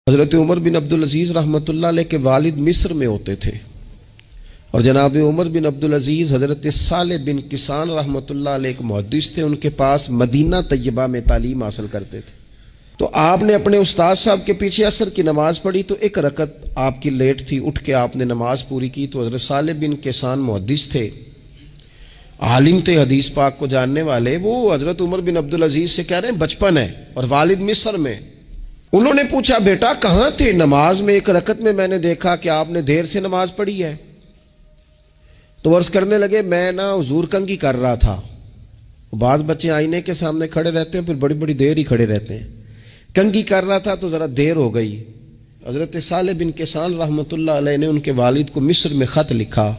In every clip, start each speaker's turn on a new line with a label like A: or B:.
A: حضرت عمر بن عبدالعزیز رحمۃ اللہ علیہ کے والد مصر میں ہوتے تھے اور جناب عمر بن عبدالعزیز حضرت صالح بن کسان رحمۃ اللہ علیہ ایک محدث تھے، ان کے پاس مدینہ طیبہ میں تعلیم حاصل کرتے تھے۔ تو آپ نے اپنے استاد صاحب کے پیچھے عصر کی نماز پڑھی تو ایک رکعت آپ کی لیٹ تھی، اٹھ کے آپ نے نماز پوری کی تو حضرت صالح بن کسان محدث تھے، عالم تھے، حدیث پاک کو جاننے والے، وہ حضرت عمر بن عبدالعزیز سے کہہ رہے ہیں بچپن ہے اور والد مصر میں۔ انہوں نے پوچھا بیٹا کہاں تھے؟ نماز میں ایک رکعت میں نے دیکھا کہ آپ نے دیر سے نماز پڑھی ہے۔ تو عرض کرنے لگے میں حضور کنگھی کر رہا تھا۔ بعض بچے آئینے کے سامنے کھڑے رہتے ہیں پھر بڑی بڑی دیر ہی کھڑے رہتے ہیں، کنگھی کر رہا تھا تو ذرا دیر ہو گئی۔ حضرت صالح بن کسان رحمۃ اللہ علیہ نے ان کے والد کو مصر میں خط لکھا،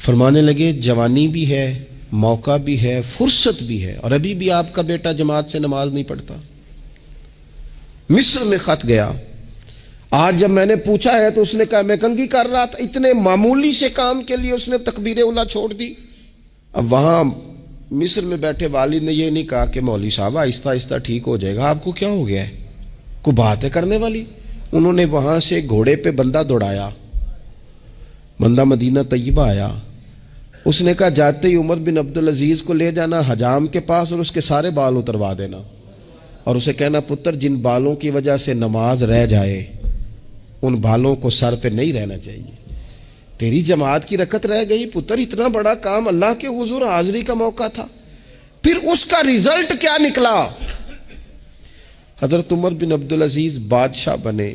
A: فرمانے لگے جوانی بھی ہے، موقع بھی ہے، فرصت بھی ہے، اور ابھی بھی آپ کا بیٹا جماعت سے نماز نہیں پڑھتا۔ مصر میں خط گیا۔ آج جب میں نے پوچھا ہے تو اس نے کہا میں کنگھی کر رہا تھا۔ اتنے معمولی سے کام کے لیے اس نے تکبیر اولیٰ چھوڑ دی۔ اب وہاں مصر میں بیٹھے والد نے یہ نہیں کہا کہ مولوی صاحب آہستہ آہستہ ٹھیک ہو جائے گا، آپ کو کیا ہو گیا ہے، کوئی بات ہے کرنے والی؟ انہوں نے وہاں سے گھوڑے پہ بندہ دوڑایا، بندہ مدینہ طیبہ آیا۔ اس نے کہا جاتے ہی عمر بن عبدالعزیز کو لے جانا حجام کے پاس اور اس کے سارے بال اتروا دینا، اور اسے کہنا پتر جن بالوں کی وجہ سے نماز رہ جائے ان بالوں کو سر پہ نہیں رہنا چاہیے، تیری جماعت کی رکعت رہ گئی پتر، اتنا بڑا کام اللہ کے حضور حاضری کا موقع تھا۔ پھر اس کا ریزلٹ کیا نکلا؟ حضرت عمر بن عبدالعزیز بادشاہ بنے،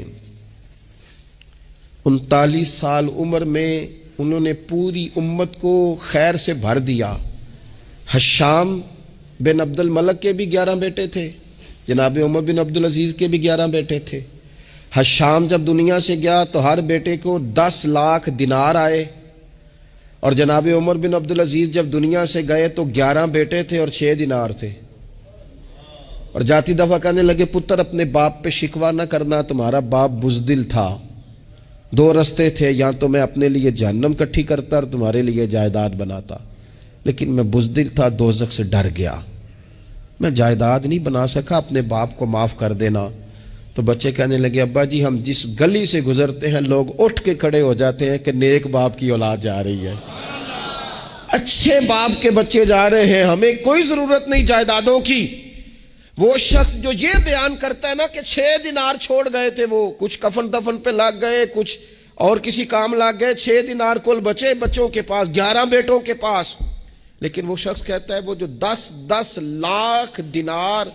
A: 39 سال عمر میں انہوں نے پوری امت کو خیر سے بھر دیا۔ حشام بن عبد الملک کے بھی 11 بیٹے تھے، جناب عمر بن عبدالعزیز کے بھی 11 بیٹے تھے۔ حشام جب دنیا سے گیا تو ہر بیٹے کو 10 لاکھ دینار آئے، اور جناب عمر بن عبدالعزیز جب دنیا سے گئے تو 11 بیٹے تھے اور 6 دینار تھے۔ اور جاتی دفعہ کہنے لگے پتر اپنے باپ پہ شکوہ نہ کرنا، تمہارا باپ بزدل تھا، 2 رستے تھے، یا تو میں اپنے لیے جہنم کٹھی کرتا اور تمہارے لیے جائیداد بناتا، لیکن میں بزدل تھا، دوزخ سے ڈر گیا، میں جائیداد نہیں بنا سکا، اپنے باپ کو معاف کر دینا۔ تو بچے کہنے لگے ابا جی ہم جس گلی سے گزرتے ہیں لوگ اٹھ کے کھڑے ہو جاتے ہیں کہ نیک باپ کی اولاد جا رہی ہے، اچھے باپ کے بچے جا رہے ہیں، ہمیں کوئی ضرورت نہیں جائیدادوں کی۔ وہ شخص جو یہ بیان کرتا ہے نا کہ 6 دینار چھوڑ گئے تھے، وہ کچھ کفن دفن پہ لگ گئے، کچھ اور کسی کام لگ گئے، 6 دینار کل بچے بچوں کے پاس، 11 بیٹوں کے پاس۔ لیکن وہ شخص کہتا ہے وہ جو 10 لاکھ دینار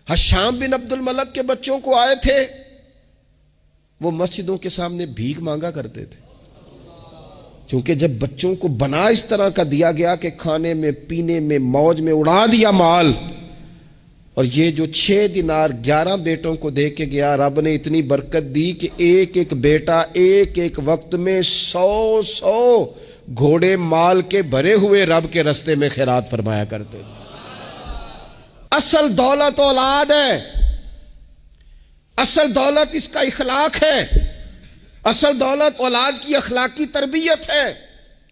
A: حشام بن عبد الملک کے بچوں کو آئے تھے، وہ مسجدوں کے سامنے بھیک مانگا کرتے تھے، کیونکہ جب بچوں کو بنا اس طرح کا دیا گیا کہ کھانے میں پینے میں موج میں اڑا دیا مال، اور یہ جو 6 دینار 11 بیٹوں کو دے کے گیا، رب نے اتنی برکت دی کہ ایک ایک بیٹا ایک ایک وقت میں 100 گھوڑے مال کے بھرے ہوئے رب کے رستے میں خیرات فرمایا کرتے تھے۔ اصل دولت اولاد ہے، اصل دولت اس کا اخلاق ہے، اصل دولت اولاد کی اخلاقی تربیت ہے۔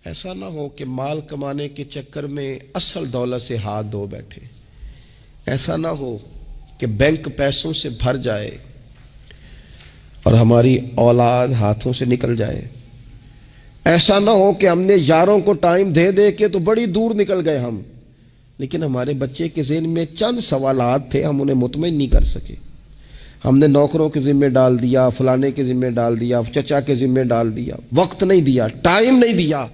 A: ایسا نہ ہو کہ مال کمانے کے چکر میں اصل دولت سے ہاتھ دھو بیٹھے، ایسا نہ ہو کہ بینک پیسوں سے بھر جائے اور ہماری اولاد ہاتھوں سے نکل جائے، ایسا نہ ہو کہ ہم نے یاروں کو ٹائم دے دے کے تو بڑی دور نکل گئے ہم، لیکن ہمارے بچے کے ذہن میں چند سوالات تھے، ہم انہیں مطمئن نہیں کر سکے، ہم نے نوکروں کے ذمہ ڈال دیا، فلانے کے ذمہ ڈال دیا، چچا کے ذمہ ڈال دیا، وقت نہیں دیا، ٹائم نہیں دیا۔